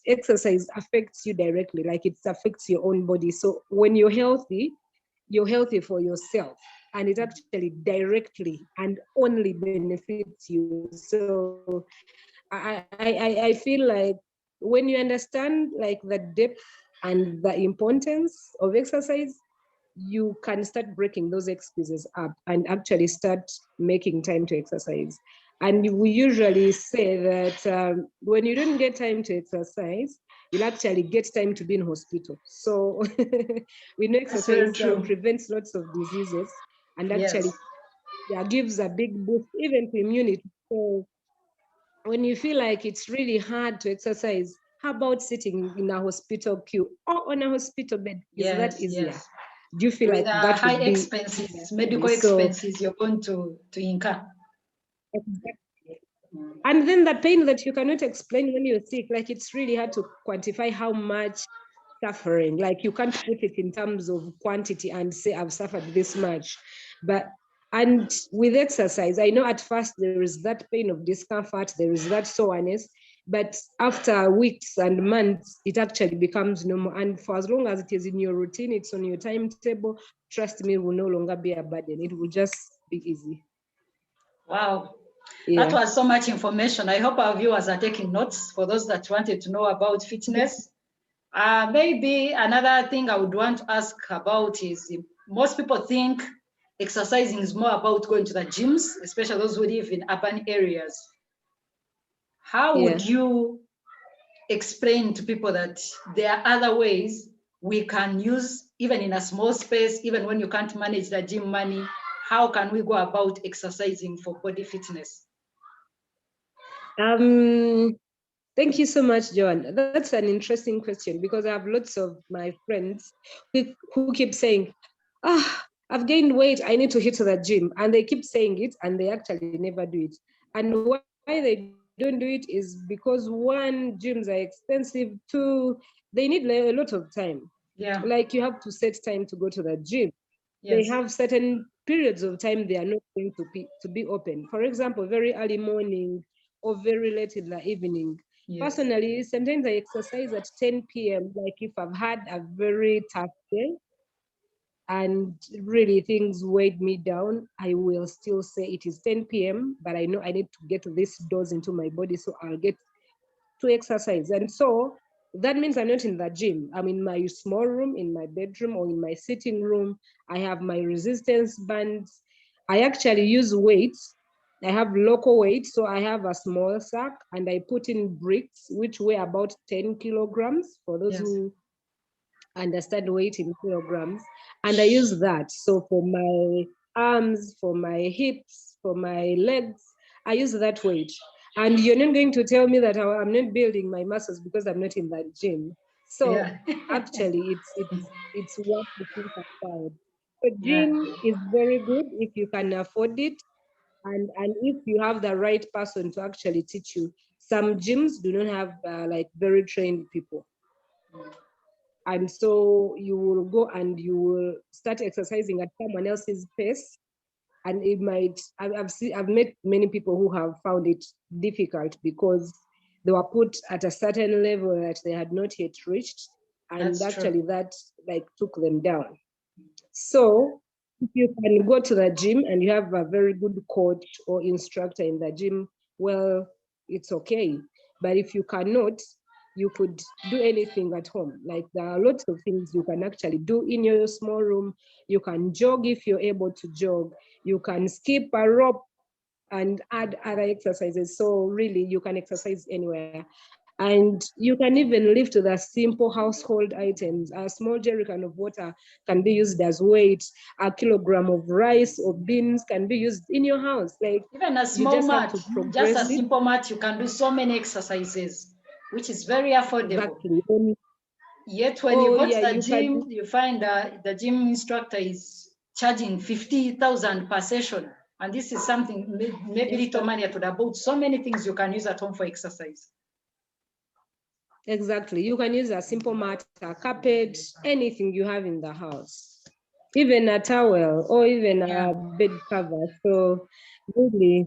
exercise affects you directly, like it affects your own body. So when you're healthy for yourself, and it actually directly and only benefits you. So I feel like when you understand like the depth and the importance of exercise, you can start breaking those excuses up and actually start making time to exercise. And we usually say that when you don't get time to exercise, you'll actually get time to be in hospital. So we know exercise prevents lots of diseases, and actually gives a big boost even to immunity. So when you feel like it's really hard to exercise, how about sitting in a hospital queue or on a hospital bed? Is that easier? Do you feel with like that high would be expenses, medical expenses you're going to incur? Exactly. And then the pain that you cannot explain when you're sick, like it's really hard to quantify how much suffering, like you can't put it in terms of quantity and say I've suffered this much. And with exercise, I know at first there is that pain of discomfort, there is that soreness, but after weeks and months, it actually becomes normal. And for as long as it is in your routine, it's on your timetable, trust me, it will no longer be a burden. It will just be easy. Wow. That was so much information. I hope our viewers are taking notes for those that wanted to know about fitness. Maybe another thing I would want to ask about is most people think exercising is more about going to the gyms, especially those who live in urban areas. How would you explain to people that there are other ways we can use, even in a small space, even when you can't manage the gym money, how can we go about exercising for body fitness? Thank you so much, Joan. That's an interesting question because I have lots of my friends who keep saying, I've gained weight, I need to hit the gym. And they keep saying it and they actually never do it. And why they don't do it is because one, gyms are expensive, two, they need a lot of time. Like you have to set time to go to the gym. They have certain periods of time they are not going to be open. For example, very early morning or very late in the evening. Personally, sometimes I exercise at 10 p.m. Like if I've had a very tough day and really things weighed me down, I will still say it is 10 p.m., but I know I need to get this dose into my body, so I'll get to exercise. And so that means I'm not in the gym. I'm in my small room, in my bedroom, or in my sitting room. I have my resistance bands. I actually use weights. I have local weights. So I have a small sack and I put in bricks, which weigh about 10 kilograms for those who understand weight in kilograms. And I use that. So for my arms, for my hips, for my legs, I use that weight. And you're not going to tell me that I'm not building my muscles because I'm not in that gym. So actually, it's worth to think about. The gym is very good if you can afford it, and if you have the right person to actually teach you. Some gyms do not have like very trained people. And so you will go and you will start exercising at someone else's pace. And it might, I've met many people who have found it difficult because they were put at a certain level that they had not yet reached. And actually that like took them down. So if you can go to the gym and you have a very good coach or instructor in the gym, well, it's okay. But if you cannot, you could do anything at home. Like there are lots of things you can actually do in your small room. You can jog if you're able to jog. You can skip a rope and add other exercises. So really you can exercise anywhere. And you can even lift the simple household items. A small jerrycan of water can be used as weight. A kilogram of rice or beans can be used in your house. Like even a small mat, just a simple mat, you can do so many exercises, which is very affordable. Exactly. Yet when you go to the gym, you find that the gym instructor is charging 50,000 per session. And this is something, maybe little money at about so many things you can use at home for exercise. Exactly. You can use a simple mat, a carpet, anything you have in the house, even a towel or even a bed cover. So really,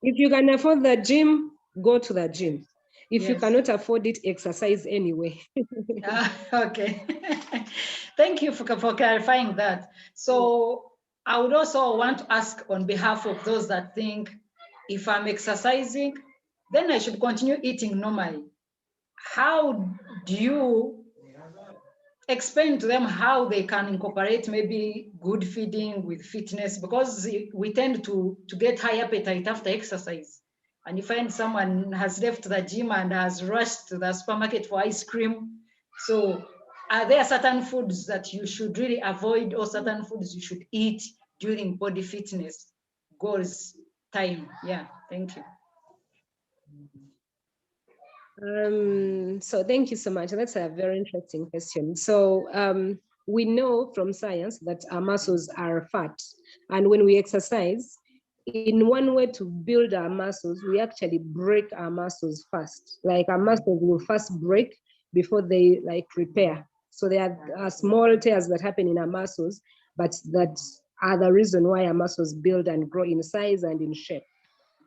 if you can afford the gym, go to the gym. If you cannot afford it, exercise anyway. Okay. Thank you for clarifying that. So I would also want to ask on behalf of those that think if I'm exercising, then I should continue eating normally. How do you explain to them how they can incorporate maybe good feeding with fitness? Because we tend to get high appetite after exercise. And you find someone has left the gym and has rushed to the supermarket for ice cream. So are there certain foods that you should really avoid or certain foods you should eat during body fitness goals time? Yeah, thank you. So thank you so much. That's a very interesting question. So we know from science that our muscles are fat. And when we exercise, in one way to build our muscles, we actually break our muscles first. Like our muscles will first break before they like repair. So there are small tears that happen in our muscles, but that are the reason why our muscles build and grow in size and in shape.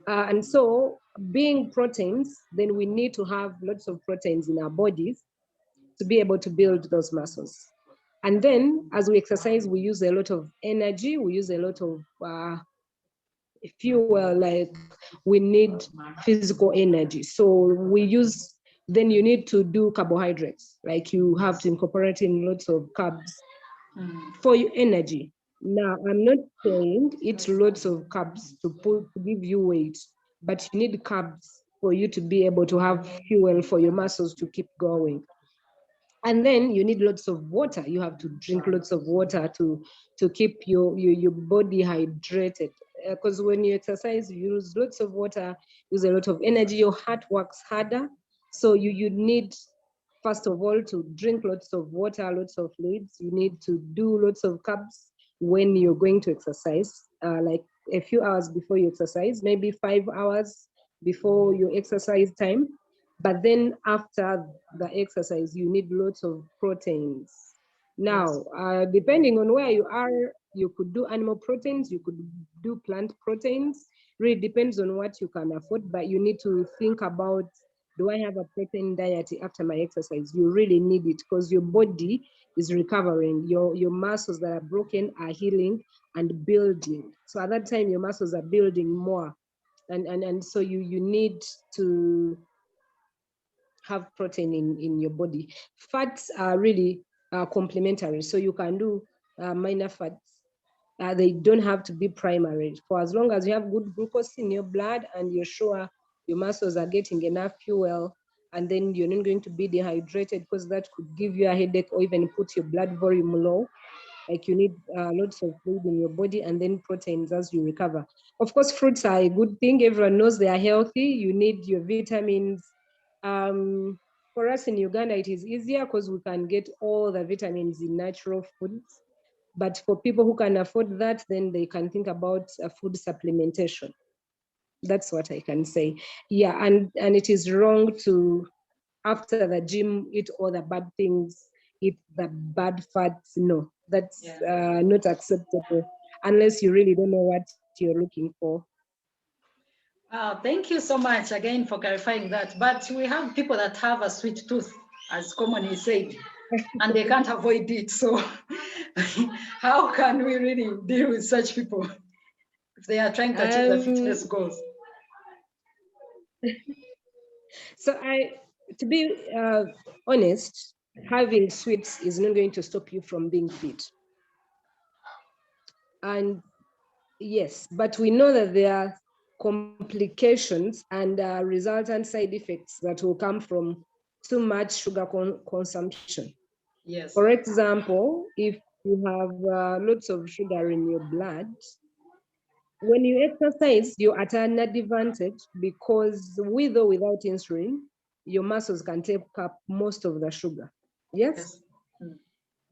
And so being proteins, then we need to have lots of proteins in our bodies to be able to build those muscles. And then as we exercise, we use a lot of energy, we use a lot of fuel, like we need physical energy. So we use, then you need to do carbohydrates, like you have to incorporate in lots of carbs for your energy. Now, I'm not saying eat lots of carbs to give you weight, but you need carbs for you to be able to have fuel for your muscles to keep going. And then you need lots of water. You have to drink lots of water to keep your body hydrated. Because when you exercise, you use lots of water, use a lot of energy, your heart works harder. So you need, first of all, to drink lots of water, lots of fluids. You need to do lots of carbs when you're going to exercise, like a few hours before you exercise, maybe 5 hours before your exercise time. But then after the exercise, you need lots of proteins. Now, depending on where you are, you could do animal proteins, you could do plant proteins. Really depends on what you can afford, but you need to think about, do I have a protein diet after my exercise? You really need it because your body is recovering. Your muscles that are broken are healing and building. So at that time, your muscles are building more. And so you need to have protein in your body. Fats are really complementary. So you can do minor fats. They don't have to be primary. For as long as you have good glucose in your blood and you're sure your muscles are getting enough fuel, and then you're not going to be dehydrated because that could give you a headache or even put your blood volume low. Like you need lots of fluid in your body and then proteins as you recover. Of course, fruits are a good thing. Everyone knows they are healthy. You need your vitamins. For us in Uganda, it is easier because we can get all the vitamins in natural foods. But for people who can afford that, then they can think about food supplementation. That's what I can say. Yeah, and it is wrong to, after the gym, eat all the bad things, eat the bad fats. No, that's not acceptable unless you really don't know what you're looking for. Thank you so much again for clarifying that. But we have people that have a sweet tooth, as commonly said, and they can't avoid it. So how can we really deal with such people if they are trying to achieve the fitness goals? So to be honest, having sweets is not going to stop you from being fit. And yes, but we know that there are complications and resultant side effects that will come from too much sugar consumption. Yes. For example, if you have lots of sugar in your blood, when you exercise, you're at an advantage because with or without insulin, your muscles can take up most of the sugar. Yes?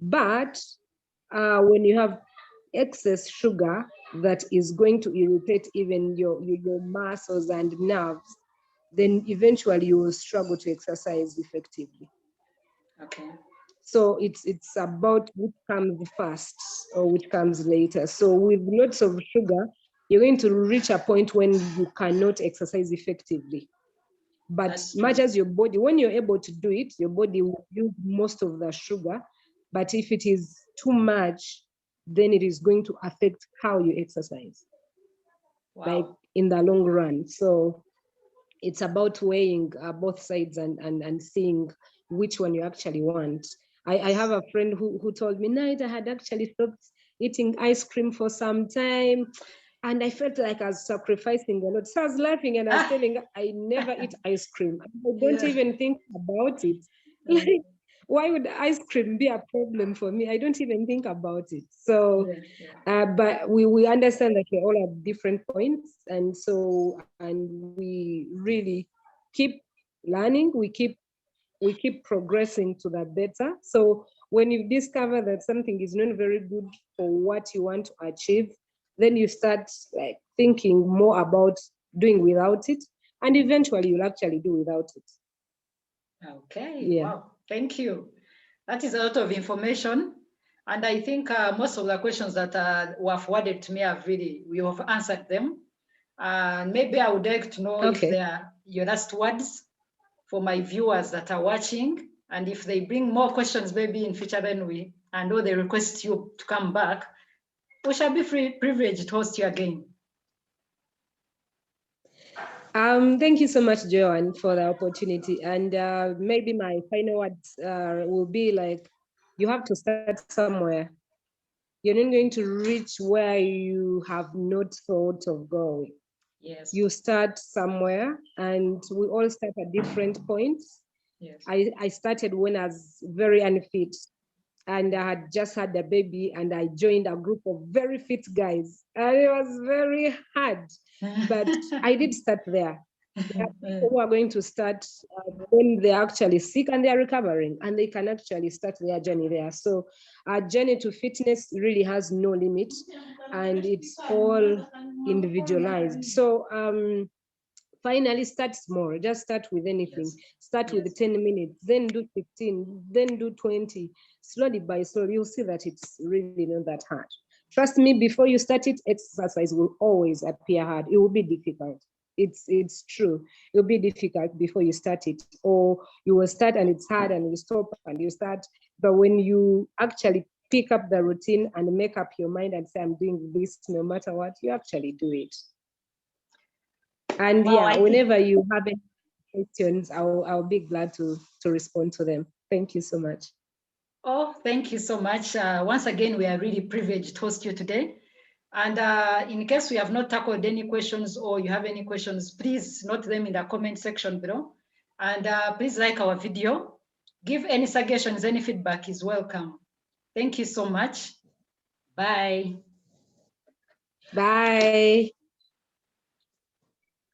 But when you have excess sugar that is going to irritate even your muscles and nerves, then eventually you will struggle to exercise effectively. Okay. So it's about which comes first or which comes later. So with lots of sugar, you're going to reach a point when you cannot exercise effectively. But much as your body, when you're able to do it, your body will use most of the sugar. But if it is too much, then it is going to affect how you exercise, like in the long run. So it's about weighing both sides and seeing which one you actually want. I have a friend who told me, Night, I had actually stopped eating ice cream for some time, and I felt like I was sacrificing a lot. So I was laughing and I was telling her, I never eat ice cream. I don't even think about it. Like, why would ice cream be a problem for me? I don't even think about it. So, but we understand that we're all at different points. And so, and we really keep learning, we keep progressing to the better. So when you discover that something is not very good for what you want to achieve, then you start like thinking more about doing without it, and eventually you'll actually do without it. Okay, yeah. Wow, thank you. That is a lot of information. And I think most of the questions that were forwarded to me we have answered them. Maybe I would like to know if they are your last words for my viewers that are watching. And if they bring more questions, maybe in future, then I know they request you to come back, we shall be privileged to host you again. Thank you so much, Joanne, for the opportunity. And maybe my final words will be like, you have to start somewhere. You're not going to reach where you have not thought of going. Yes. You start somewhere, and we all start at different points. Yes. I started when I was very unfit, and I had just had a baby, and I joined a group of very fit guys, and it was very hard, but I did start there. There are people who are going to start when they're actually sick and they're recovering, and they can actually start their journey there. So our journey to fitness really has no limit, and it's all individualized. So finally, start small. Just start with anything. Yes. Start with 10 minutes, then do 15, then do 20. Slowly by slowly, you'll see that it's really not that hard. Trust me, before you start it, exercise will always appear hard. It will be difficult. It's true. It'll be difficult before you start it, or you will start and it's hard, and you stop and you start. But when you actually pick up the routine and make up your mind and say, I'm doing this no matter what, you actually do it. And yeah, whenever you have any questions, I'll be glad to respond to them. Thank you so much. Oh, thank you so much. Once again, we are really privileged to host you today. And in case we have not tackled any questions or you have any questions, please note them in the comment section below. And please like our video. Give any suggestions, any feedback is welcome. Thank you so much. Bye. Bye.